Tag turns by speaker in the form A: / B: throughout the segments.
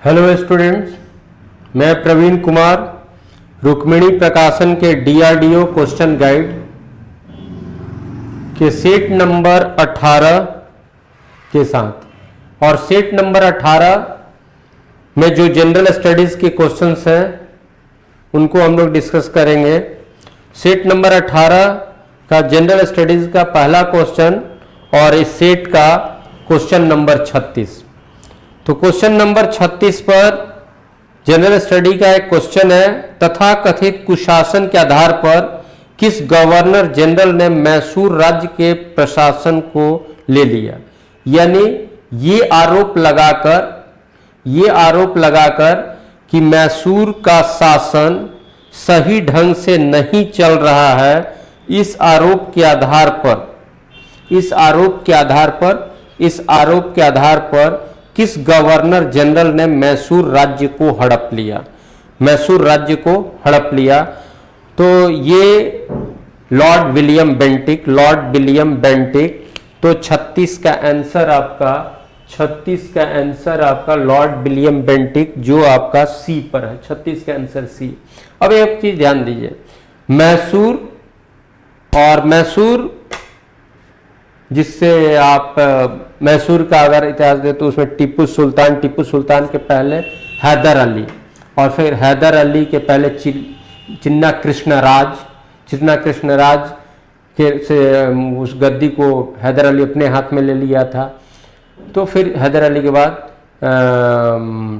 A: Hello students, मैं प्रवीण कुमार रुक्मिणी प्रकाशन के डीआरडीओ क्वेश्चन गाइड के सेट नंबर 18 के साथ और सेट नंबर 18 में जो जनरल स्टडीज के क्वेश्चंस हैं उनको हम लोग डिस्कस करेंगे। सेट नंबर 18 का जनरल स्टडीज का पहला क्वेश्चन और इस सेट का क्वेश्चन नंबर 36। तो क्वेश्चन नंबर 36 पर जनरल स्टडी का एक क्वेश्चन है, तथाकथित कुशासन के आधार पर किस गवर्नर जनरल ने मैसूर राज्य के प्रशासन को ले लिया। यानी ये आरोप लगाकर कि मैसूर का शासन सही ढंग से नहीं चल रहा है, इस आरोप के आधार पर किस गवर्नर जनरल ने मैसूर राज्य को हड़प लिया। तो ये लॉर्ड विलियम बेंटिक। तो 36 का आंसर आपका लॉर्ड विलियम बेंटिक जो आपका सी पर है। 36 का आंसर सी। अब एक चीज ध्यान दीजिए, मैसूर जिससे आप मैसूर का अगर इतिहास दे तो उसमें टीपू सुल्तान के पहले हैदर अली और फिर हैदर अली के पहले चिन्ना कृष्ण राज के से उस गद्दी को हैदर अली अपने हाथ में ले लिया था। तो फिर हैदर अली के बाद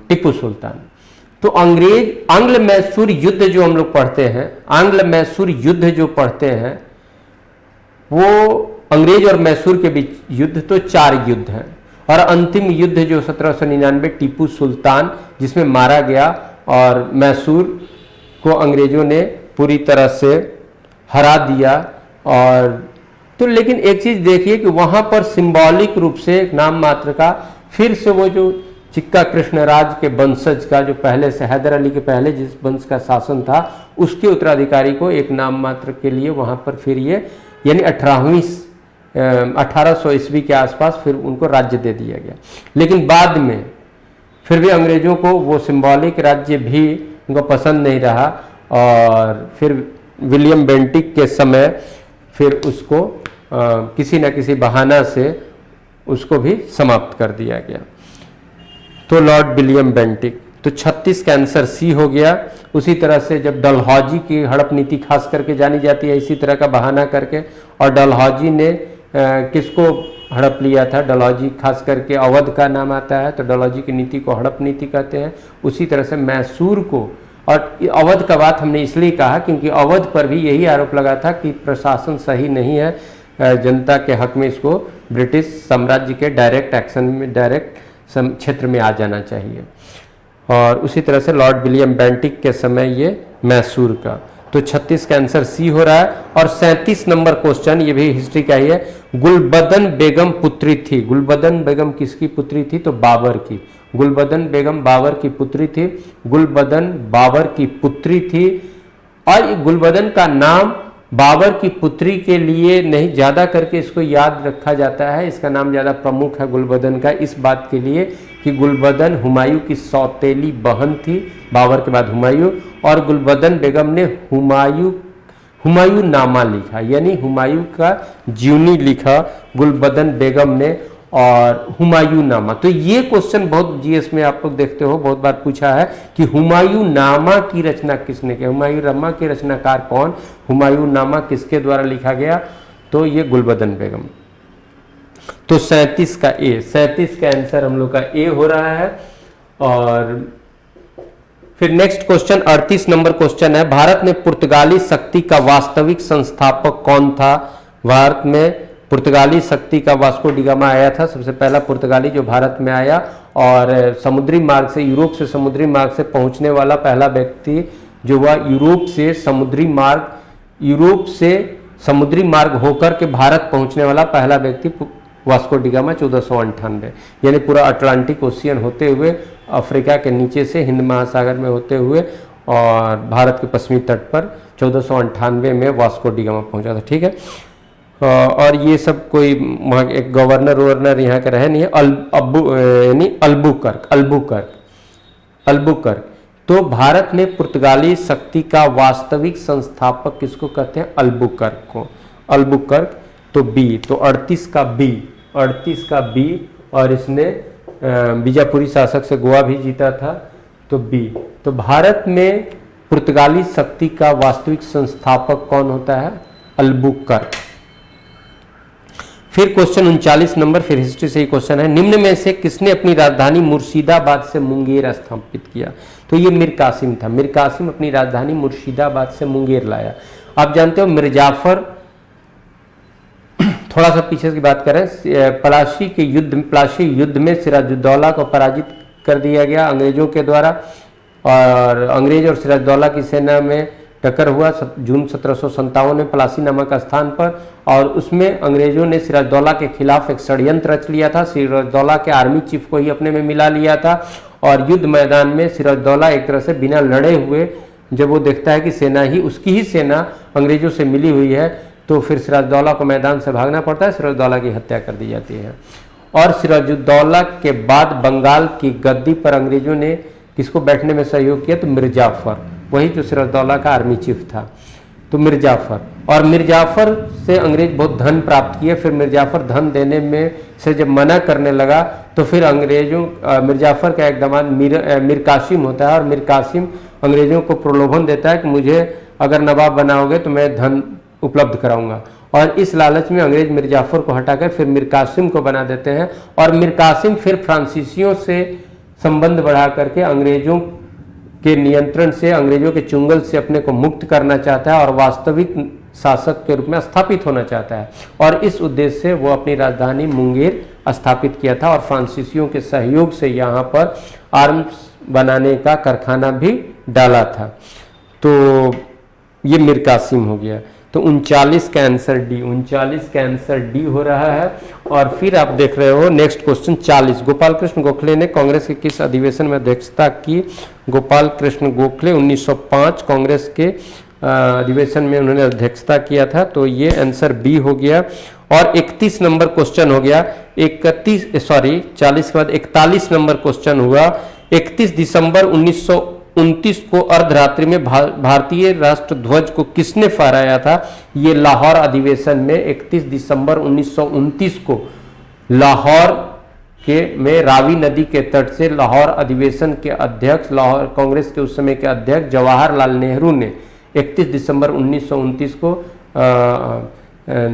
A: टीपू सुल्तान। तो आंग्ल मैसूर युद्ध जो हम लोग पढ़ते हैं वो अंग्रेज और मैसूर के बीच युद्ध तो 4 युद्ध हैं और अंतिम युद्ध जो 1799 टीपू सुल्तान जिसमें मारा गया और मैसूर को अंग्रेजों ने पूरी तरह से हरा दिया। और तो लेकिन एक चीज देखिए कि वहां पर सिंबॉलिक रूप से एक नाम मात्र का फिर से वो जो चिक्का कृष्ण राज के वंशज का जो पहले से हैदर अली के पहले जिस वंश का शासन था उसके उत्तराधिकारी को एक नाम मात्र के लिए वहां पर फिर ये यानी 1800 ईस्वी के आसपास फिर उनको राज्य दे दिया गया। लेकिन बाद में फिर भी अंग्रेजों को वो सिंबॉलिक राज्य भी उनको पसंद नहीं रहा और फिर विलियम बेंटिक के समय फिर उसको किसी न किसी बहाना से उसको भी समाप्त कर दिया गया। तो लॉर्ड विलियम बेंटिक। तो 36 का आंसर सी हो गया। उसी तरह से जब डलहौजी की हड़प नीति खास करके जानी जाती है इसी तरह का बहाना करके, और डलहौजी ने किसको हड़प लिया था। डलहौजी खास करके अवध का नाम आता है तो डलहौजी की नीति को हड़प नीति कहते हैं। उसी तरह से मैसूर को, और अवध का बात हमने इसलिए कहा क्योंकि अवध पर भी यही आरोप लगा था कि प्रशासन सही नहीं है, जनता के हक में इसको ब्रिटिश साम्राज्य के डायरेक्ट एक्शन में डायरेक्ट क्षेत्र में आ जाना चाहिए। और उसी तरह से लॉर्ड विलियम बेंटिक के समय ये मैसूर का। तो 36 का आंसर सी हो रहा है। और 37 नंबर क्वेश्चन ये भी हिस्ट्री का ही है। गुलबदन बेगम पुत्री थी। गुलबदन बेगम किसकी पुत्री थी? तो बाबर की। गुलबदन बेगम बाबर की पुत्री थी। गुलबदन बाबर की पुत्री थी और गुलबदन का नाम बाबर की पुत्री के लिए नहीं, ज़्यादा करके इसको याद रखा जाता है। इसका नाम ज़्यादा प्रमुख है गुलबदन का इस बात के लिए कि गुलबदन हुमायूं की सौतेली बहन थी, बाबर के बाद हुमायूं, और गुलबदन बेगम ने हुमायूं नामा लिखा, यानी हुमायूं का जीवनी लिखा गुलबदन बेगम ने, और हुमायूं नामा। तो ये क्वेश्चन बहुत जीएस में आप लोग देखते हो बहुत बार पूछा है कि हुमायूं नामा की रचना किसने की। हुमायूं नामा के रचनाकार कौन, हुमायूं नामा किसके द्वारा लिखा गया? तो ये गुलबदन बेगम। तो 37 का आंसर हम लोग का ए हो रहा है। और फिर नेक्स्ट क्वेश्चन 38 नंबर क्वेश्चन है, भारत में पुर्तगाली शक्ति का वास्तविक संस्थापक कौन था? भारत में पुर्तगाली शक्ति का वास्को डी गामा आया था, सबसे पहला पुर्तगाली जो भारत में आया, और समुद्री मार्ग से यूरोप से समुद्री मार्ग से पहुंचने वाला पहला व्यक्ति जो हुआ यूरोप से समुद्री मार्ग होकर के भारत पहुंचने वाला पहला व्यक्ति वास्को डी गामा 1498, यानी पूरा अटलांटिक ओशियन होते हुए अफ्रीका के नीचे से हिंद महासागर में होते हुए और भारत के पश्चिमी तट पर 1498 में वास्को डी गामा पहुंचा था। ठीक है। और ये सब कोई वहाँ एक गवर्नर यहाँ के रहे नहीं है, यानी अल्बुकर्क। अल्बुकर्क। तो भारत में पुर्तगाली शक्ति का वास्तविक संस्थापक किसको कहते हैं? अल्बुकर्क को। अल्बुकर्क। तो बी, तो 38 का बी, और इसने बीजापुरी शासक से गोवा भी जीता था, तो बी। तो भारत में पुर्तगाली शक्ति का वास्तविक संस्थापक कौन होता है? अल्बुकर्क। फिर क्वेश्चन 39 नंबर, फिर हिस्ट्री से ही क्वेश्चन है। निम्न में से किसने अपनी राजधानी मुर्शिदाबाद से मुंगेर स्थापित किया? तो ये मीर कासिम था। मीर कासिम अपनी राजधानी मुर्शिदाबाद से मुंगेर लाया। आप जानते हो मिर्जाफर, थोड़ा सा पीछे की बात करें, प्लासी युद्ध में सिराजुद्दौला को पराजित कर दिया गया अंग्रेजों के द्वारा, और अंग्रेज और सिराजुद्दौला की सेना में टक्कर हुआ जून 1757 में प्लासी नामक स्थान पर, और उसमें अंग्रेजों ने सिराजुद्दौला के खिलाफ एक षड्यंत्र रच लिया था। सिराजुद्दौला के आर्मी चीफ को ही अपने में मिला लिया था, और युद्ध मैदान में सिराजुद्दौला एक तरह से बिना लड़े हुए, जब वो देखता है कि सेना ही उसकी ही सेना अंग्रेजों से मिली हुई है, तो फिर सिराजुद्दौला को मैदान से भागना पड़ता है, सिराजुद्दौला की हत्या कर दी जाती है। और सिराजुद्दौला के बाद बंगाल की गद्दी पर अंग्रेजों ने किसको बैठने में सहयोग किया? तो मिर्जाफर, वही जो सिराजुद्दौला का आर्मी चीफ था, तो मिर्जाफर। और मिर्जाफर से अंग्रेज बहुत धन प्राप्त किए। फिर मिर्जाफर धन देने में से जब मना करने लगा, तो फिर अंग्रेजों मिर्जाफर का एक दामाद मीर कासिम होता है, और मीर कासिम अंग्रेजों को प्रलोभन देता है कि मुझे अगर नवाब बनाओगे तो मैं धन उपलब्ध कराऊंगा, और इस लालच में अंग्रेज मिर्जाफर को हटाकर फिर मीर कासिम को बना देते हैं। और मीर कासिम फिर फ्रांसीसियों से संबंध बढ़ा करके अंग्रेजों के नियंत्रण से, अंग्रेजों के चुंगल से अपने को मुक्त करना चाहता है, और वास्तविक शासक के रूप में स्थापित होना चाहता है। और इस उद्देश्य से वो अपनी राजधानी मुंगेर स्थापित किया था, और फ्रांसीसियों के सहयोग से यहाँ पर आर्म्स बनाने का कारखाना भी डाला था। तो ये मीर कासिम हो गया। तो 39 का आंसर डी, 39 का आंसर डी हो रहा है। और फिर आप देख रहे हो नेक्स्ट क्वेश्चन 40। गोपाल कृष्ण गोखले ने कांग्रेस के किस अधिवेशन में अध्यक्षता की? गोपाल कृष्ण गोखले 1905 कांग्रेस के अधिवेशन में उन्होंने अध्यक्षता किया था, तो ये आंसर बी हो गया। और 31 नंबर क्वेश्चन हो गया। 40 के बाद 41 नंबर क्वेश्चन हुआ। 31 दिसंबर 1929 को अर्धरात्रि में भारतीय राष्ट्र ध्वज को किसने फहराया था? ये लाहौर अधिवेशन में 31 दिसंबर 1929 को लाहौर में रावी नदी के तट से लाहौर अधिवेशन के अध्यक्ष, लाहौर कांग्रेस के उस समय के अध्यक्ष जवाहरलाल नेहरू ने 31 दिसंबर 1929 को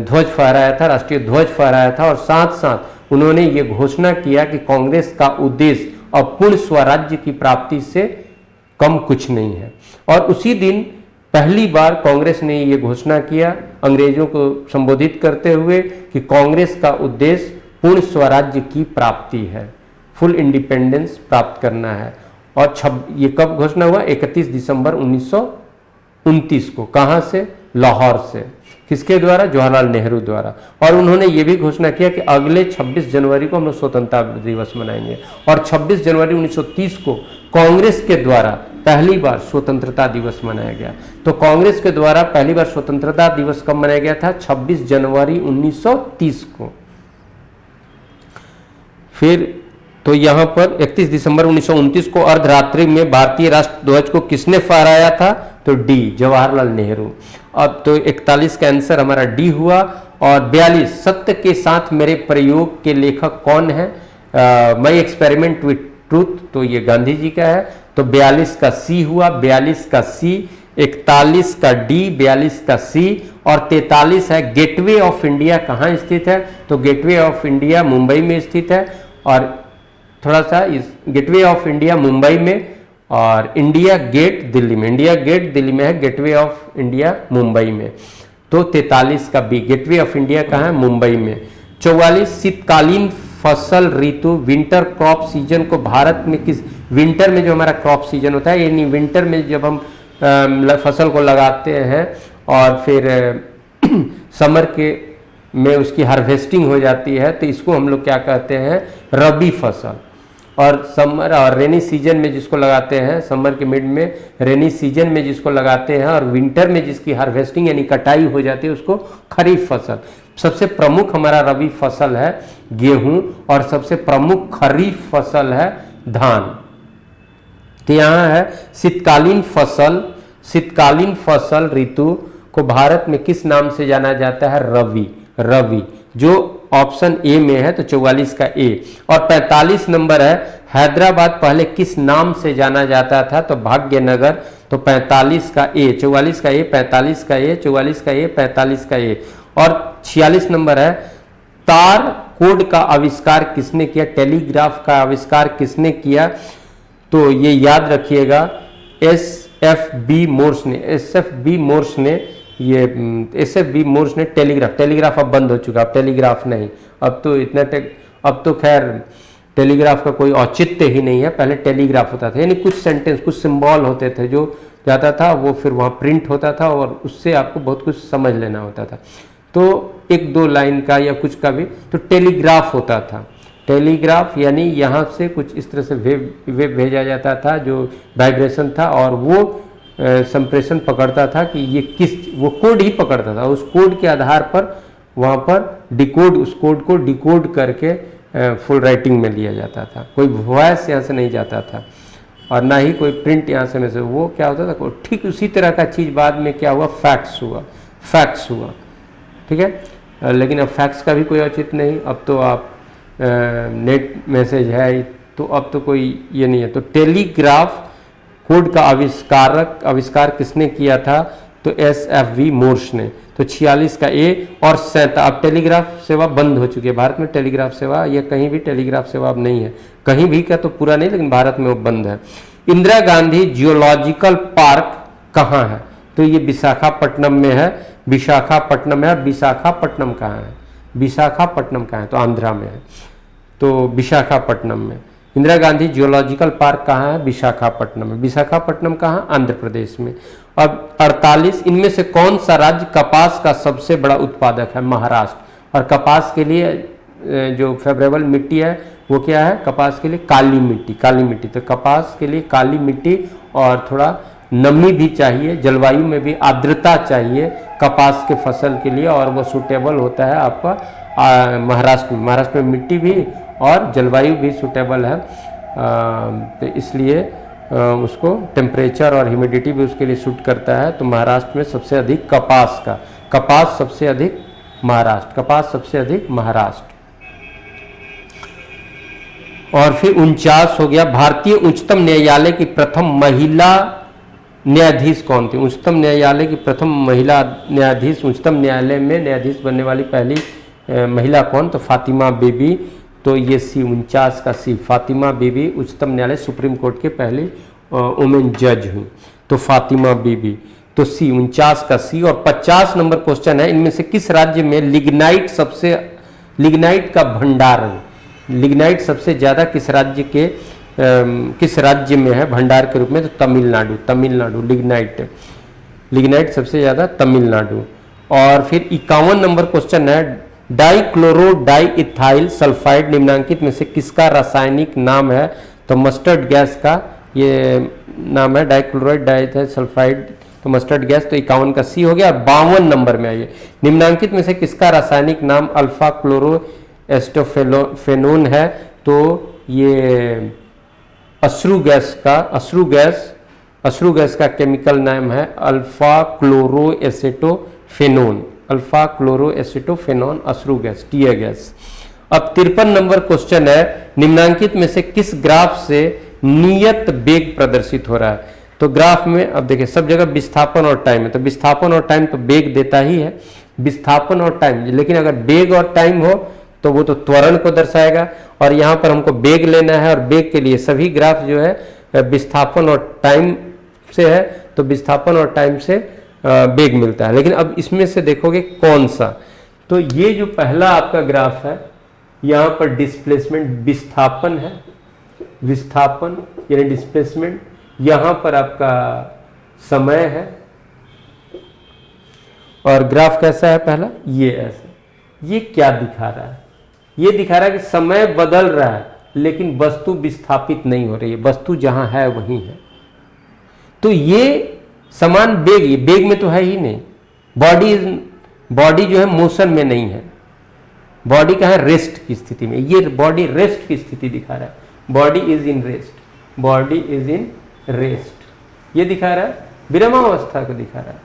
A: ध्वज फहराया था, राष्ट्रीय ध्वज फहराया था। और साथ साथ उन्होंने ये घोषणा किया कि कांग्रेस का उद्देश्य अब पूर्ण स्वराज्य की प्राप्ति से कम कुछ नहीं है। और उसी दिन पहली बार कांग्रेस ने ये घोषणा किया अंग्रेजों को संबोधित करते हुए कि कांग्रेस का उद्देश्य पूर्ण स्वराज्य की प्राप्ति है, फुल इंडिपेंडेंस प्राप्त करना है। और ये कब घोषणा हुआ? 31 दिसंबर 1929 को। कहाँ से? लाहौर से। किसके द्वारा? जवाहरलाल नेहरू द्वारा। और उन्होंने ये भी घोषणा किया कि अगले 26 जनवरी को हम लोग स्वतंत्रता दिवस मनाएंगे। और 26 जनवरी 1930 को कांग्रेस के द्वारा पहली बार स्वतंत्रता दिवस मनाया गया। तो कांग्रेस के द्वारा पहली बार स्वतंत्रता दिवस कब मनाया गया था? 26 जनवरी 1930 को। फिर तो यहाँ पर 31 दिसंबर 1929 को अर्धरात्रि में भारतीय राष्ट्र ध्वज को किसने फहराया था? तो डी, जवाहरलाल नेहरू। अब तो 41 का आंसर हमारा डी हुआ। और 42, सत्य के साथ मेरे प्रयोग के लेखक कौन है? माई एक्सपेरिमेंट विथ ट्रूथ, तो ये गांधी जी का है। तो 42 का सी हुआ, 42 का सी, 41 का डी, 42 का सी। और 43 है गेटवे ऑफ इंडिया कहाँ स्थित है? तो गेटवे ऑफ इंडिया मुंबई में स्थित है। और थोड़ा सा इस गेटवे ऑफ इंडिया मुंबई में, और इंडिया गेट दिल्ली में। इंडिया गेट दिल्ली में है, गेटवे ऑफ इंडिया मुंबई में। तो 43 का बी, गेटवे ऑफ इंडिया कहाँ है? मुंबई में। 44, शीतकालीन फसल ऋतु, विंटर क्रॉप सीजन को भारत में किस? विंटर में जो हमारा क्रॉप सीजन होता है, यानी विंटर में जब हम फसल को लगाते हैं और फिर समर के में उसकी हार्वेस्टिंग हो जाती है, तो इसको हम लोग क्या कहते हैं? रबी फसल। और समर और रेनी सीजन में जिसको लगाते हैं, समर के मिड में, रेनी सीजन में जिसको लगाते हैं, और विंटर में जिसकी हार्वेस्टिंग यानी कटाई हो जाती है, उसको खरीफ फसल। सबसे प्रमुख हमारा रबी फसल है गेहूं, और सबसे प्रमुख खरीफ फसल है धान। तो यहाँ है शीतकालीन फसल ऋतु को भारत में किस नाम से जाना जाता है? रवि। रवि जो ऑप्शन ए में है, तो 44 का ए। और 45 नंबर है, हैदराबाद पहले किस नाम से जाना जाता था? तो भाग्यनगर। तो 45 का ए, 44 का ए, 45 का ए, 44 का ए, 45 का ए। और 46 नंबर है, तार कोड का आविष्कार किसने किया? टेलीग्राफ का आविष्कार किसने किया? तो ये याद रखिएगा, एस.एफ.बी. मोर्स ने। एस.एफ.बी. मोर्स ने टेलीग्राफ अब बंद हो चुका, अब टेलीग्राफ नहीं, अब तो अब तो खैर टेलीग्राफ का कोई औचित्य ही नहीं है। पहले टेलीग्राफ होता था, यानी कुछ सेंटेंस, कुछ सिंबल होते थे जो जाता था, वो फिर वहाँ प्रिंट होता था और उससे आपको बहुत कुछ समझ लेना होता था। तो एक दो लाइन का या कुछ का भी तो टेलीग्राफ होता था। टेलीग्राफ यानी यहाँ से कुछ इस तरह से वेव भेजा जाता था जो वाइब्रेशन था, और वो संप्रेषण पकड़ता था कि ये वो कोड ही पकड़ता था। उस कोड के आधार पर वहाँ पर उस कोड को डिकोड करके फुल राइटिंग में लिया जाता था। कोई वॉइस यहाँ से नहीं जाता था और ना ही कोई प्रिंट यहाँ से में से। वो क्या होता था, ठीक उसी तरह का चीज़ बाद में क्या हुआ, फैक्स हुआ। ठीक है, लेकिन अब फैक्स का भी कोई औचित्य नहीं। अब तो आप नेट मैसेज है, तो अब तो कोई ये नहीं है। तो टेलीग्राफ कोड का आविष्कार किसने किया था? तो एस.एफ.बी. मोर्स ने। तो 46 का ए। और 47, अब टेलीग्राफ सेवा बंद हो चुकी है भारत में। टेलीग्राफ सेवा या कहीं भी टेलीग्राफ सेवा अब नहीं है, कहीं भी का तो पूरा नहीं, लेकिन भारत में वो बंद है। इंदिरा गांधी जियोलॉजिकल पार्क कहाँ है? तो ये विशाखापट्टनम में है। विशाखापट्टनम है। विशाखापट्टनम कहाँ है? विशाखापट्टनम कहाँ है? तो आंध्रा में है। तो विशाखापट्टनम में इंदिरा गांधी जियोलॉजिकल पार्क कहाँ है? विशाखापट्टनम में। विशाखापट्टनम कहाँ? आंध्र प्रदेश में। अब 48, इनमें से कौन सा राज्य कपास का सबसे बड़ा उत्पादक है? महाराष्ट्र। और कपास के लिए जो फेवरेबल मिट्टी है वो क्या है? कपास के लिए काली मिट्टी। तो कपास के लिए काली मिट्टी और थोड़ा नमी भी चाहिए, जलवायु में भी आर्द्रता चाहिए कपास के फसल के लिए, और वो सूटेबल होता है आपका महाराष्ट्र में मिट्टी भी और जलवायु भी सूटेबल है। तो इसलिए उसको टेम्परेचर और ह्यूमिडिटी भी उसके लिए सूट करता है। तो महाराष्ट्र में सबसे अधिक कपास सबसे अधिक महाराष्ट्र। और फिर 49 हो गया, भारतीय उच्चतम न्यायालय की प्रथम महिला न्यायाधीश कौन थी? उच्चतम न्यायालय की प्रथम महिला न्यायाधीश, उच्चतम न्यायालय में न्यायाधीश बनने वाली पहली महिला कौन? तो फातिमा बीबी। तो ये सी 49 का सी, फातिमा बीबी उच्चतम न्यायालय सुप्रीम कोर्ट के पहले वुमेन जज हुई, तो फातिमा बीबी। तो सी 49 का सी। और 50 नंबर क्वेश्चन है, इनमें से किस राज्य में लिग्नाइट का भंडार, लिग्नाइट सबसे ज्यादा किस राज्य में है भंडार के रूप में? तो तमिलनाडु। लिग्नाइट सबसे ज्यादा तमिलनाडु। और फिर 51 नंबर क्वेश्चन है, डाइक्लोरो डाइइथाइल सल्फाइड निम्नांकित में से किसका रासायनिक नाम है? तो मस्टर्ड गैस का ये नाम है, डाइक्लोराइड डाइइथाइल सल्फाइड, तो मस्टर्ड गैस। तो 51 का सी हो गया। 52 नंबर में आइए, निम्नांकित में से किसका रासायनिक नाम अल्फा क्लोरो एस्टोफेनोन है? तो ये अश्रु गैस का केमिकल नाम है अल्फा क्लोरो एसिटोफेनोन, अश्रु गैस, टीयर गैस। अब 53 नंबर क्वेश्चन है, निम्नांकित में से किस ग्राफ से नियत वेग प्रदर्शित हो रहा है? तो ग्राफ में अब देखिए सब जगह विस्थापन और टाइम है, तो विस्थापन और टाइम तो वेग देता ही है, विस्थापन और टाइम। लेकिन अगर वेग और टाइम हो तो वो तो त्वरण को दर्शाएगा, और यहाँ पर हमको वेग लेना है, और वेग के लिए सभी ग्राफ जो है विस्थापन और टाइम से है, तो विस्थापन और टाइम से वेग मिलता है। लेकिन अब इसमें से देखोगे कौन सा, तो ये जो पहला आपका ग्राफ है, यहाँ पर डिस्प्लेसमेंट विस्थापन है, विस्थापन यानी डिस्प्लेसमेंट, यहाँ पर आपका समय है, और ग्राफ कैसा है पहला? ये ऐसा। ये क्या दिखा रहा है? ये दिखा रहा है कि समय बदल रहा है लेकिन वस्तु विस्थापित नहीं हो रही है, वस्तु जहां है वहीं है। तो ये समान वेग में तो है ही नहीं, बॉडी जो है मोशन में नहीं है, बॉडी का है रेस्ट की स्थिति में। ये बॉडी रेस्ट की स्थिति दिखा रहा है, बॉडी इज इन रेस्ट। ये दिखा रहा है विरामावस्था को दिखा रहा है।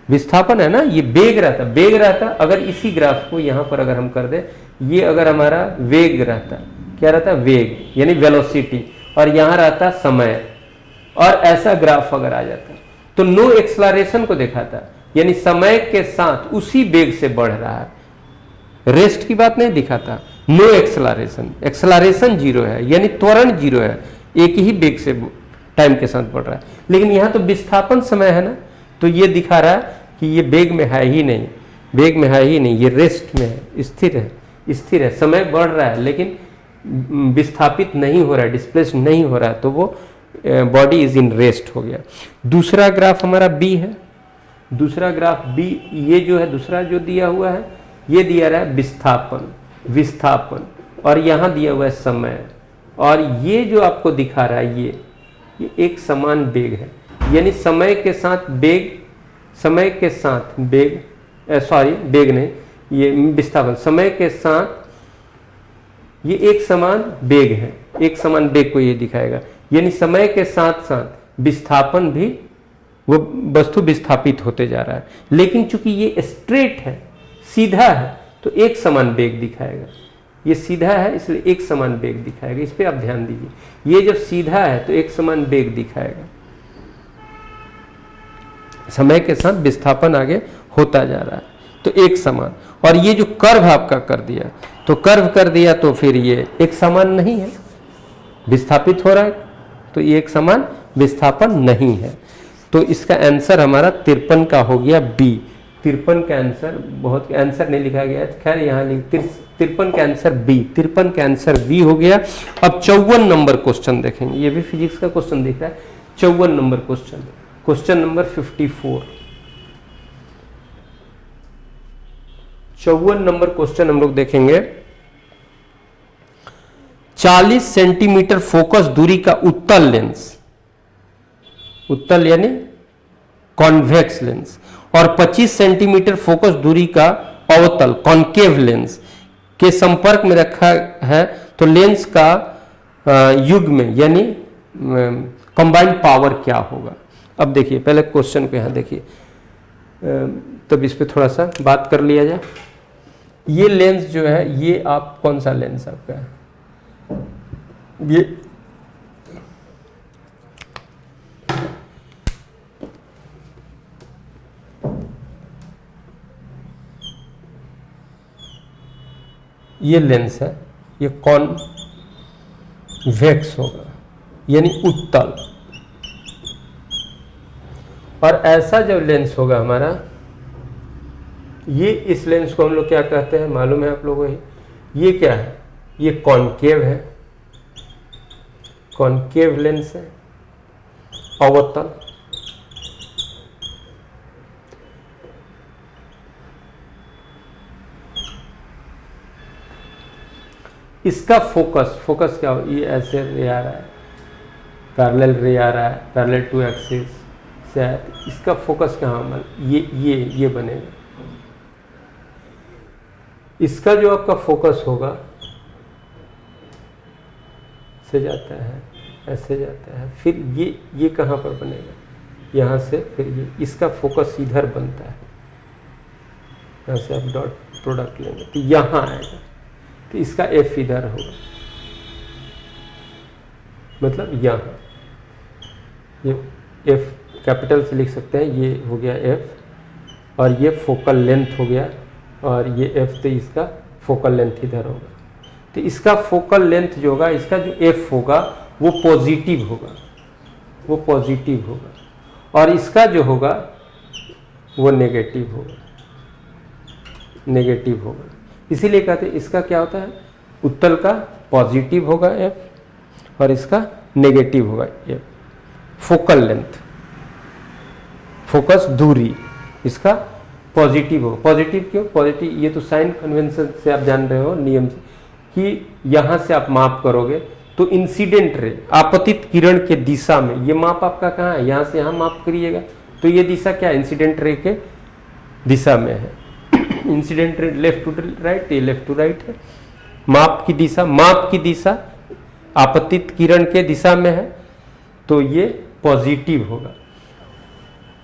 A: विस्थापन है ना, ये बेग रहता अगर इसी ग्राफ को यहां पर अगर हम कर दे, ये अगर हमारा वेग रहता, क्या रहता, वेग यानी वेलोसिटी, और यहां रहता समय, और ऐसा ग्राफ अगर आ जाता तो नो एक्सलरेशन को दिखाता, यानी समय के साथ उसी वेग से बढ़ रहा है, रेस्ट की बात नहीं दिखाता। नो एक्सलरेशन, एक्सलरेशन जीरो है, यानी त्वरण जीरो है, एक ही वेग से टाइम के साथ बढ़ रहा है। लेकिन यहां तो विस्थापन समय है ना, तो ये दिखा रहा है कि ये वेग में है ही नहीं, वेग में है ही नहीं, ये रेस्ट में है, स्थिर है। समय बढ़ रहा है लेकिन विस्थापित नहीं हो रहा है, डिस्प्लेस नहीं हो रहा है, तो वो बॉडी इज इन रेस्ट हो गया। दूसरा ग्राफ हमारा बी है। दूसरा ग्राफ बी, ये जो है दूसरा जो दिया हुआ है, ये दिया रहा है विस्थापन, और यहाँ दिया हुआ है समय, और ये जो आपको दिखा रहा है ये एक समान वेग है, यानी समय के साथ वेग, वेग नहीं, ये विस्थापन, समय के साथ ये एक समान वेग है, एक समान वेग को ये दिखाएगा, यानी समय के साथ साथ विस्थापन भी, वो वस्तु विस्थापित होते जा रहा है। लेकिन चूंकि ये स्ट्रेट है, सीधा है, तो एक समान वेग दिखाएगा। ये सीधा है इसलिए एक समान वेग दिखाएगा, इस पे आप ध्यान दीजिए। ये जब सीधा है तो एक समान वेग दिखाएगा, समय के साथ विस्थापन आगे होता जा रहा है, तो एक समान। और ये जो कर्व आपका कर दिया, तो कर्व कर दिया तो फिर ये एक समान नहीं है, विस्थापित हो रहा है, तो ये एक समान विस्थापन नहीं है। तो इसका आंसर हमारा 53 का हो गया बी। 53 का आंसर, बहुत आंसर नहीं लिखा गया है, खैर यहाँ 53 का आंसर बी, 53 का आंसर बी हो गया। अब 54 नंबर क्वेश्चन देखेंगे, ये भी फिजिक्स का क्वेश्चन दिख रहा है। 54 number question, question number 54। 54 number question हम लोग देखेंगे। 40 सेंटीमीटर फोकस दूरी का उत्तल लेंस, उत्तल यानी कॉन्वेक्स लेंस, और 25 सेंटीमीटर फोकस दूरी का अवतल कॉन्केव लेंस के संपर्क में रखा है, तो लेंस का युग्म यानी कंबाइंड पावर क्या होगा। अब देखिए पहले क्वेश्चन को यहाँ देखिए, तब इस पे थोड़ा सा बात कर लिया जाए। ये लेंस जो है, ये आप कौन सा लेंस आपका है, ये लेंस है, ये कॉन्वेक्स होगा यानी उत्तल। और ऐसा जब लेंस होगा हमारा, ये इस लेंस को हम लोग क्या कहते हैं मालूम है आप लोगों को? ये क्या है, ये कॉन्केव है, कॉन्केव लेंस है, अवतल। इसका फोकस क्या हो, ये ऐसे रे आ रहा है, पैरेलल रे आ रहा है, पैरेलल टू एक्सिस से, इसका फोकस कहाँ, ये बनेगा। इसका जो आपका फोकस होगा, से जाता है, ऐसे जाता है, फिर ये कहाँ पर बनेगा, यहाँ से फिर ये, इसका फोकस इधर बनता है, यहाँ से आप डॉट प्रोडक्ट लेंगे तो यहाँ आएगा, तो इसका एफ इधर होगा, मतलब यहाँ, ये एफ कैपिटल से लिख सकते हैं, ये हो गया एफ, और ये फोकल लेंथ हो गया, और ये एफ, तो इसका फोकल लेंथ इधर होगा। तो इसका फोकल लेंथ जो होगा, इसका जो एफ होगा वो पॉजिटिव होगा, वो पॉजिटिव होगा, और इसका जो होगा वो नेगेटिव होगा, नेगेटिव होगा। इसीलिए कहते हैं इसका क्या होता है, उत्तल का पॉजिटिव होगा एफ, और इसका नेगेटिव होगा एफ। फोकल लेंथ, फोकस दूरी, इसका पॉजिटिव होगा। पॉजिटिव क्यों पॉजिटिव, ये तो साइन कन्वेंशन से आप जान रहे हो, नियम से, कि यहाँ से आप माप करोगे तो इंसिडेंट रे, आपतित किरण के दिशा में, ये माप आपका कहाँ है, यहाँ से यहाँ माप करिएगा, तो ये दिशा क्या है, इंसिडेंट रे के दिशा में है। Incident ray left to right, ये लेफ्ट टू राइट है। माप की दिशा आपतित किरण के दिशा में है, तो ये पॉजिटिव होगा।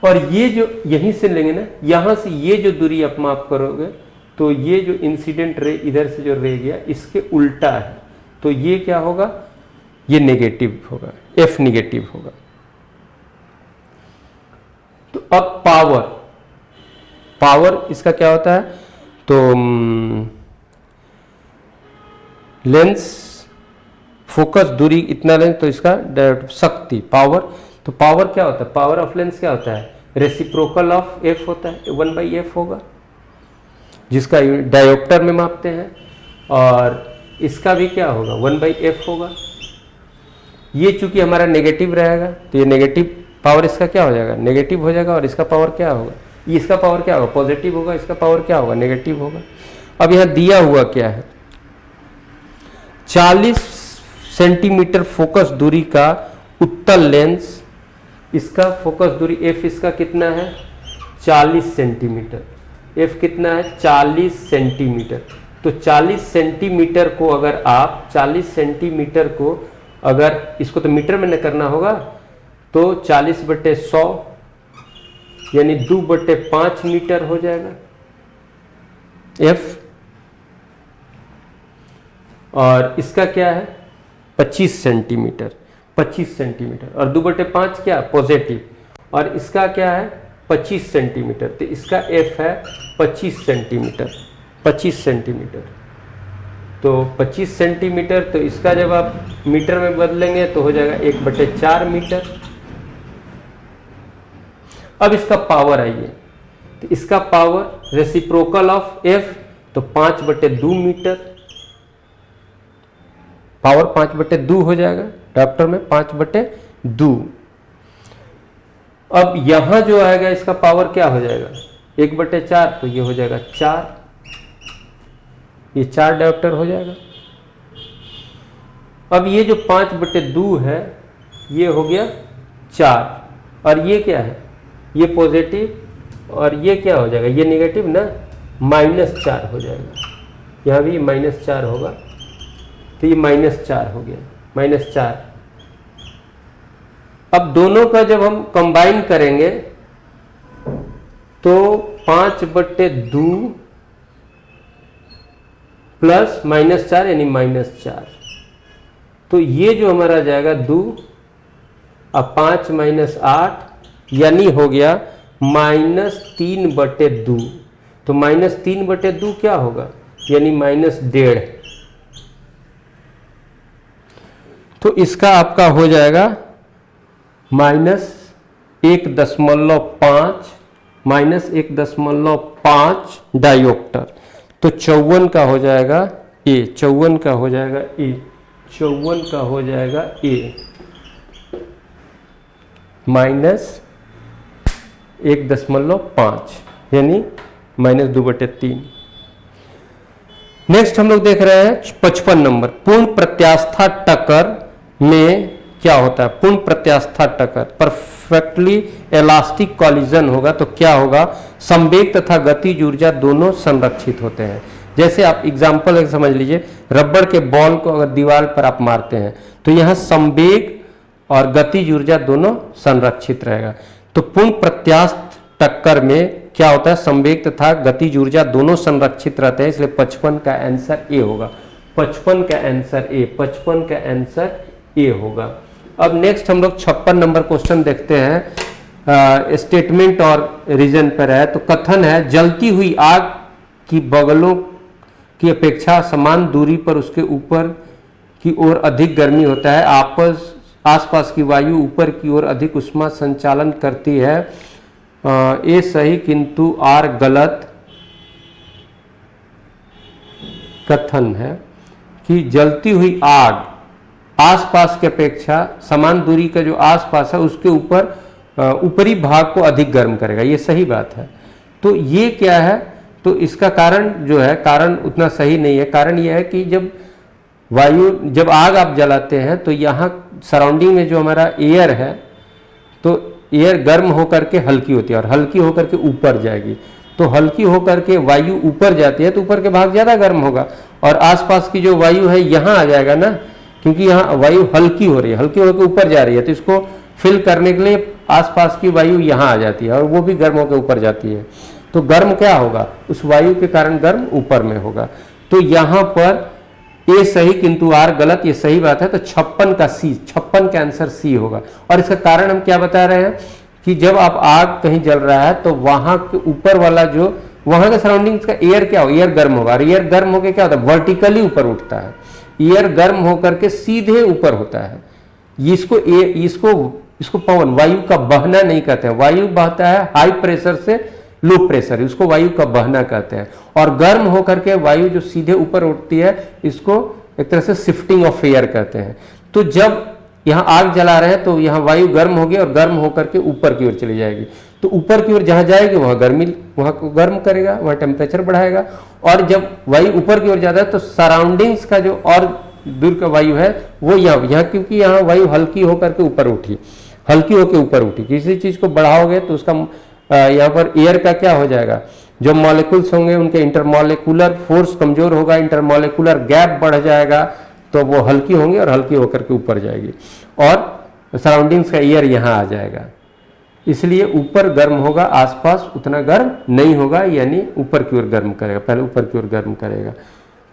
A: और ये जो यहीं से लेंगे ना, यहाँ से ये जो दूरी आप माप करोगे तो ये जो इंसिडेंट रे इधर से जो रे गया इसके उल्टा है, तो ये क्या होगा, ये नेगेटिव होगा, एफ नेगेटिव होगा। तो अब पावर इसका क्या होता है, तो लेंस फोकस दूरी इतना लेंस, तो इसका शक्ति पावर, तो पावर क्या होता है, पावर ऑफ लेंस क्या होता है, रेसिप्रोकल ऑफ एफ होता है, 1/f होगा, जिसका डायोप्टर में मापते हैं। और इसका भी क्या होगा, 1/f होगा। ये चूंकि हमारा नेगेटिव रहेगा तो ये नेगेटिव पावर इसका क्या हो जाएगा, नेगेटिव हो जाएगा। और इसका पावर क्या होगा, इसका पावर क्या होगा, पॉजिटिव होगा, इसका पावर क्या होगा, नेगेटिव होगा। अब यहाँ दिया हुआ क्या है, 40 सेंटीमीटर फोकस दूरी का उत्तल लेंस, इसका फोकस दूरी एफ इसका कितना है, 40 सेंटीमीटर। एफ कितना है, 40 सेंटीमीटर। तो 40 सेंटीमीटर को अगर आप 40 सेंटीमीटर को अगर इसको तो मीटर में न करना होगा, तो 40/100 यानी 2/5 मीटर हो जाएगा एफ। और इसका क्या है, 25 सेंटीमीटर, 25 सेंटीमीटर। और 2/5 क्या, पॉजिटिव। और इसका क्या है, 25 सेंटीमीटर। तो इसका एफ है 25 सेंटीमीटर, 25 सेंटीमीटर। तो 25 सेंटीमीटर, तो इसका जब आप मीटर में बदलेंगे तो हो जाएगा 1/4 मीटर। अब इसका पावर आइए, तो इसका पावर रेसिप्रोकल ऑफ एफ, तो 5/2 मीटर। पावर 5/2 हो जाएगा, डायोप्टर में 5/2। अब यहां जो आएगा इसका पावर क्या हो जाएगा, 1/4, तो ये हो जाएगा 4, ये 4 डायोप्टर हो जाएगा। अब ये जो 5/2 है ये हो गया 4, और ये क्या है, ये पॉजिटिव, और ये क्या हो जाएगा, ये नेगेटिव ना, -4 हो जाएगा। यहाँ भी -4 होगा, तो ये -4 हो गया, -4। अब दोनों का जब हम कंबाइन करेंगे तो 5/2 प्लस -4 यानी -4, तो ये जो हमारा जाएगा 2, अब 5 - 8 यानी हो गया -3/2। तो -3/2 क्या होगा, यानी -1.5। तो इसका आपका हो जाएगा -1.5 -1.5 डायोप्टर। तो 54 का हो जाएगा ए, 54 का हो जाएगा ए, 54 का हो जाएगा ए, -1.5 यानी -2/3। नेक्स्ट हम लोग देख रहे हैं 55 नंबर, पूर्ण प्रत्यास्था टक्कर में क्या होता है, पूर्ण प्रत्यास्था टक्कर, परफेक्टली इलास्टिक कॉलिजन होगा तो क्या होगा, संवेग तथा गतिज ऊर्जा दोनों संरक्षित होते हैं। जैसे आप एग्जांपल समझ लीजिए, रबड़ के बॉल को अगर दीवार पर आप मारते हैं तो यहाँ संवेग और गतिज ऊर्जा दोनों संरक्षित रहेगा। तो पूर्ण प्रत्यास्थ टक्कर में क्या होता है, संवेग तथा गतिज ऊर्जा दोनों संरक्षित रहते हैं, इसलिए 55 का आंसर ए होगा। 55 का आंसर ए, 55 का आंसर ए होगा। अब नेक्स्ट हम लोग 56 नंबर क्वेश्चन देखते हैं, स्टेटमेंट और रीजन पर है। तो कथन है, जलती हुई आग की बगलों की अपेक्षा समान दूरी पर उसके ऊपर की ओर अधिक गर्मी होता है, आसपास की वायु ऊपर की ओर अधिक उष्मा संचालन करती है। ए सही किंतु आर गलत कथन है कि जलती हुई आग आसपास की अपेक्षा समान दूरी का जो आसपास है उसके ऊपर ऊपरी भाग को अधिक गर्म करेगा, ये सही बात है। तो ये क्या है, तो इसका कारण जो है, कारण उतना सही नहीं है। कारण यह है कि जब आग आप जलाते हैं तो यहाँ सराउंडिंग में जो हमारा एयर है, तो एयर गर्म होकर के हल्की होती है और हल्की होकर के ऊपर जाएगी। तो हल्की होकर के वायु ऊपर जाती है तो ऊपर के भाग ज़्यादा गर्म होगा, और आसपास की जो वायु है यहाँ आ जाएगा ना, क्योंकि यहाँ वायु हल्की हो रही है, हल्की होकर ऊपर जा रही है, तो इसको फिल करने के लिए आसपास की वायु यहाँ आ जाती है और वो भी गर्म होकर ऊपर जाती है। तो गर्म क्या होगा, उस वायु के कारण गर्म ऊपर में होगा। तो यहाँ पर ए सही किंतु आर गलत, ये सही बात है। तो 56 का सी, 56 का आंसर सी होगा। और इसका कारण हम क्या बता रहे हैं कि जब आप आग कहीं जल रहा है तो वहां के ऊपर वाला जो वहां के सराउंडिंग्स का एयर क्या होगा, एयर गर्म होगा। और एयर गर्म होकर क्या होता है, वर्टिकली ऊपर उठता है। एयर गर्म होकर के सीधे ऊपर होता है। इसको पवन, वायु का बहना नहीं कहते हैं। वायु बहता है हाई प्रेशर से लो प्रेशर, इसको वायु का बहना कहते हैं। और गर्म होकर के वायु जो सीधे ऊपर उठती है, इसको एक तरह से शिफ्टिंग ऑफ एयर कहते हैं। तो जब यहाँ आग जला रहे हैं तो यहाँ वायु गर्म होगी और गर्म होकर के ऊपर की ओर चली जाएगी। तो ऊपर की ओर जहां जाएगी वहां गर्मी, वहां को गर्म करेगा, वहां टेम्परेचर बढ़ाएगा। और जब वायु ऊपर की ओर जाता है तो सराउंडिंग्स का जो और दूर का वायु है वो यहाँ क्योंकि यहाँ वायु हल्की होकर के ऊपर उठी, हल्की होकर ऊपर उठी। किसी चीज को बढ़ाओगे तो उसका यहाँ पर एयर का क्या हो जाएगा, जो मॉलिक्यूल्स होंगे उनके इंटरमॉलिकुलर फोर्स कमजोर होगा, इंटरमॉलिकुलर गैप बढ़ जाएगा, तो वो हल्की होंगी और हल्की होकर के ऊपर जाएगी और सराउंडिंग्स का एयर यहाँ आ जाएगा। इसलिए ऊपर गर्म होगा, आसपास उतना गर्म नहीं होगा, यानी ऊपर की ओर गर्म करेगा, पहले ऊपर की ओर गर्म करेगा।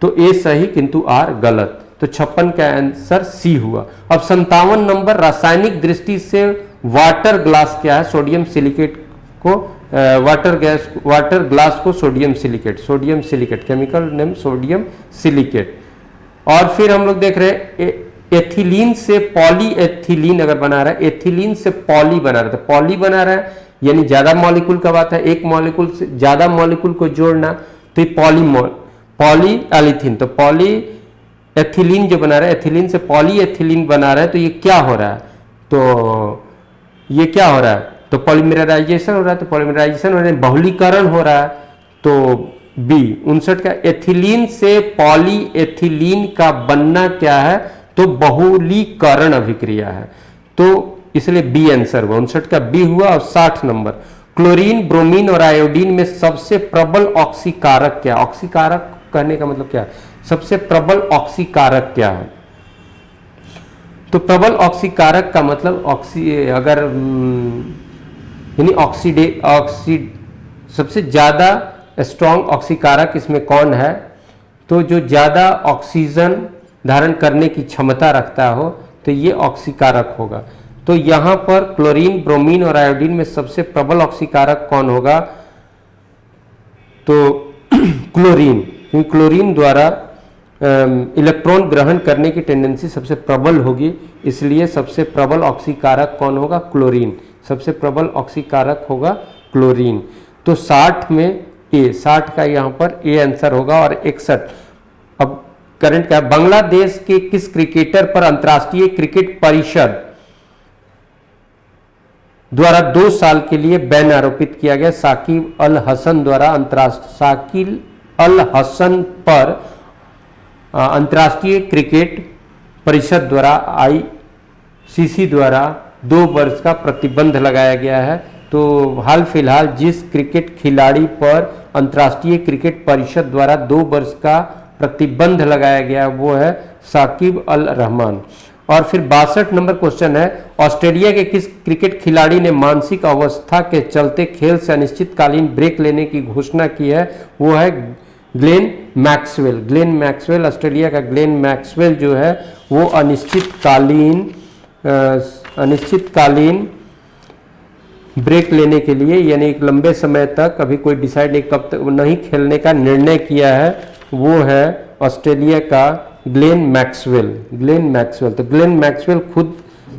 A: तो ए सही किंतु आर गलत। तो 56 का आंसर सी हुआ। अब 57 नंबर, रासायनिक दृष्टि से वाटर ग्लास क्या है, सोडियम सिलिकेट को वाटर ग्लास को sodium silicate chemical name sodium silicate. और फिर हम लोग देख रहे हैं एथिलीन से पॉली एथिलीन अगर बना रहा है, एथिलीन से पॉली बना रहा है, तो पॉली बना रहा है यानी ज्यादा मॉलिक्यूल का बात है, एक मॉलिक्यूल से ज्यादा मॉलिक्यूल को जोड़ना, तो पॉली एलिथीन। तो पॉली एथिलीन जो बना रहा है, एथिलीन से पॉली एथिलीन बना रहा है, तो ये क्या हो रहा है, तो ये क्या हो रहा है, तो पॉलीमराइजेशन हो रहा है। तो पॉलीमराइजेशन हो रहा है, बहुलीकरण हो रहा है। तो बी 59 का एथिलीन से पॉली एथिलीन का बनना क्या है, तो बहुलीकरण अभिक्रिया है। तो इसलिए बी आंसर हुआ, 59 का बी हुआ। और 60 नंबर, क्लोरीन, ब्रोमीन और आयोडीन में सबसे प्रबल ऑक्सीकारक क्या, ऑक्सीकारक कहने का मतलब क्या है, सबसे प्रबल ऑक्सीकारक क्या है। तो प्रबल ऑक्सीकारक का मतलब अगर यानी सबसे ज्यादा स्ट्रॉन्ग ऑक्सीकारक इसमें कौन है, तो जो ज्यादा ऑक्सीजन धारण करने की क्षमता रखता हो, तो ये ऑक्सीकारक होगा। तो यहां पर क्लोरीन, ब्रोमीन और आयोडीन में सबसे प्रबल ऑक्सीकारक कौन होगा, तो क्लोरीन, क्योंकि क्लोरीन द्वारा इलेक्ट्रॉन ग्रहण करने की टेंडेंसी सबसे प्रबल होगी, इसलिए सबसे प्रबल ऑक्सीकारक कौन होगा, क्लोरीन। सबसे प्रबल ऑक्सीकारक होगा क्लोरीन। तो 60 में ए, 60 का यहाँ पर ए आंसर होगा। और 61, अब करंट क्या, बांग्लादेश के किस क्रिकेटर पर अंतर्राष्ट्रीय क्रिकेट परिषद द्वारा 2 साल के लिए बैन आरोपित किया गया। साकिब अल हसन द्वारा साकिब अल हसन पर अंतर्राष्ट्रीय क्रिकेट परिषद द्वारा आईसीसी द्वारा 2 वर्ष का प्रतिबंध लगाया गया है। तो हाल फिलहाल जिस क्रिकेट खिलाड़ी पर अंतर्राष्ट्रीय क्रिकेट परिषद द्वारा 2 वर्ष का प्रतिबंध लगाया गया वो है साकिब अल रहमान। और फिर 62 नंबर क्वेश्चन है, ऑस्ट्रेलिया के किस क्रिकेट खिलाड़ी ने मानसिक अवस्था के चलते खेल से अनिश्चितकालीन ब्रेक लेने की घोषणा की है, वो है Glenn Maxwell. Glenn Maxwell, Australia का ग्लेन मैक्सवेल जो है वो अनिश्चितकालीन ब्रेक लेने के लिए, यानी एक लंबे समय तक अभी कोई डिसाइड नहीं कब तक नहीं खेलने का निर्णय किया है, वो है ऑस्ट्रेलिया का ग्लेन मैक्सवेल। ग्लेन मैक्सवेल, तो ग्लेन मैक्सवेल खुद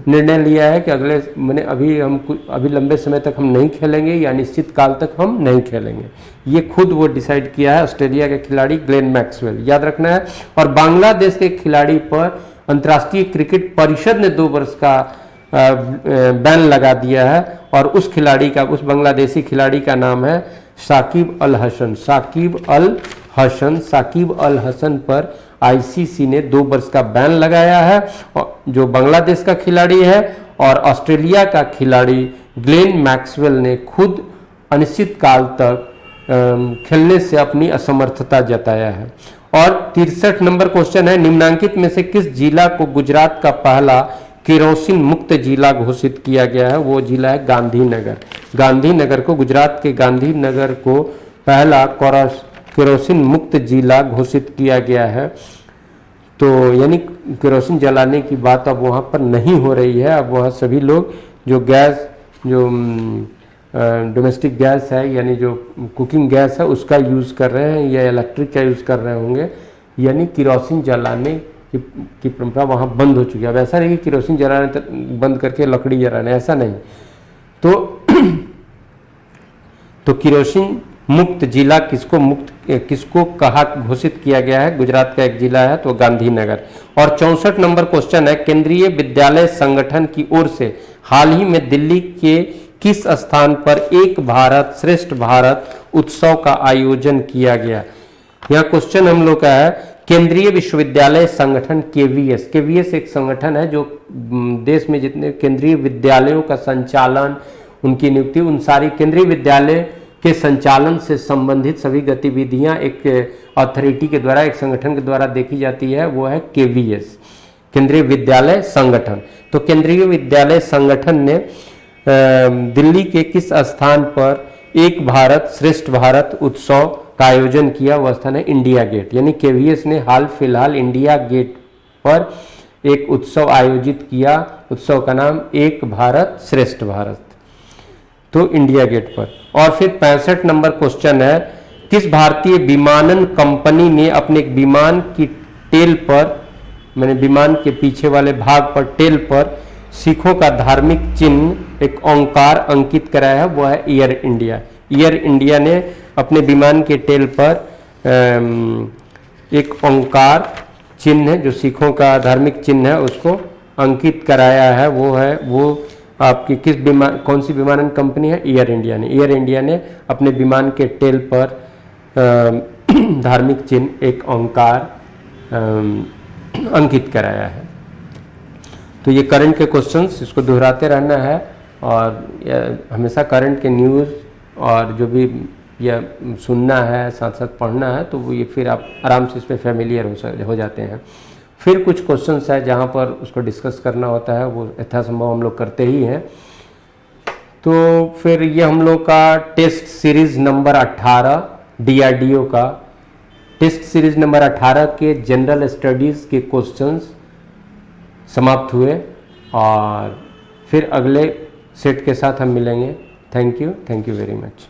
A: निर्णय लिया है कि अगले मैंने अभी लंबे समय तक हम नहीं खेलेंगे या निश्चित काल तक हम नहीं खेलेंगे, ये खुद वो डिसाइड किया है ऑस्ट्रेलिया के खिलाड़ी ग्लेन मैक्सवेल, याद रखना है। और बांग्लादेश के खिलाड़ी पर अंतर्राष्ट्रीय क्रिकेट परिषद ने 2 वर्ष का बैन लगा दिया है, और उस खिलाड़ी का, उस बांग्लादेशी खिलाड़ी का नाम है साकिब अल हसन। साकिब अल हसन पर आईसीसी ने 2 वर्ष का बैन लगाया है, जो बांग्लादेश का खिलाड़ी है। और ऑस्ट्रेलिया का खिलाड़ी ग्लेन मैक्सवेल ने खुद अनिश्चित काल तक खेलने से अपनी असमर्थता जताया है। और 63 नंबर क्वेश्चन है, निम्नांकित में से किस जिला को गुजरात का पहला केरोसिन मुक्त जिला घोषित किया गया है? वो जिला है गांधीनगर। गांधीनगर को, गुजरात के गांधीनगर को पहला केरोसिन मुक्त जिला घोषित किया गया है। तो यानी केरोसिन जलाने की बात अब वहाँ पर नहीं हो रही है। अब वहाँ सभी लोग जो गैस, जो डोमेस्टिक गैस है यानी जो कुकिंग गैस है उसका यूज़ कर रहे हैं या इलेक्ट्रिक का यूज़ कर रहे होंगे, यानी केरोसिन जलाने की परंपरा वहाँ बंद हो चुकी है। अब ऐसा नहीं कि केरोसिन जलाने बंद करके लकड़ी जलाने, ऐसा नहीं। तो केरोसिन मुक्त जिला किसको कहा घोषित किया गया है? गुजरात का एक जिला है तो गांधीनगर। और 64 नंबर क्वेश्चन है, केंद्रीय विद्यालय संगठन की ओर से हाल ही में दिल्ली के किस स्थान पर एक भारत श्रेष्ठ भारत उत्सव का आयोजन किया गया? यहाँ क्वेश्चन हम लोग का है, केंद्रीय विश्वविद्यालय संगठन केवीएस। केवीएस एक संगठन है जो देश में जितने केंद्रीय विद्यालयों का संचालन, उनकी नियुक्ति, उन सारी केंद्रीय विद्यालय के संचालन से संबंधित सभी गतिविधियां एक अथॉरिटी के द्वारा, एक संगठन के द्वारा देखी जाती है, वो है केवीएस, केंद्रीय विद्यालय संगठन। तो केंद्रीय विद्यालय संगठन ने दिल्ली के किस स्थान पर एक भारत श्रेष्ठ भारत उत्सव का आयोजन किया? वह स्थान है इंडिया गेट। यानी केवीएस ने हाल फिलहाल इंडिया गेट पर एक उत्सव आयोजित किया। उत्सव का नाम एक भारत श्रेष्ठ भारत, तो इंडिया गेट पर। और फिर 65 नंबर क्वेश्चन है, किस भारतीय विमानन कंपनी ने अपने विमान की टेल पर, मैंने विमान के पीछे वाले भाग पर, टेल पर सिखों का धार्मिक चिन्ह एक ओंकार अंकित कराया है? वो है एयर इंडिया। एयर इंडिया ने अपने विमान के टेल पर एक ओंकार चिन्ह जो सिखों का धार्मिक चिन्ह है उसको अंकित कराया है। वो आपकी कौन सी विमानन कंपनी है? एयर इंडिया ने। एयर इंडिया ने अपने विमान के टेल पर धार्मिक चिन्ह एक ओंकार अंकित कराया है। तो ये करंट के क्वेश्चंस, इसको दोहराते रहना है और हमेशा करंट के न्यूज़ और जो भी या सुनना है साथ साथ पढ़ना है, तो वो ये फिर आप आराम से इस पर फैमिलियर हो जाते हैं। फिर कुछ क्वेश्चंस है जहाँ पर उसको डिस्कस करना होता है, वो यथासंभव हम लोग करते ही हैं। तो फिर ये हम लोग का टेस्ट सीरीज़ नंबर 18 DRDO का टेस्ट सीरीज़ नंबर 18 के जनरल स्टडीज़ के क्वेश्चंस समाप्त हुए और फिर अगले सेट के साथ हम मिलेंगे। Thank you very much.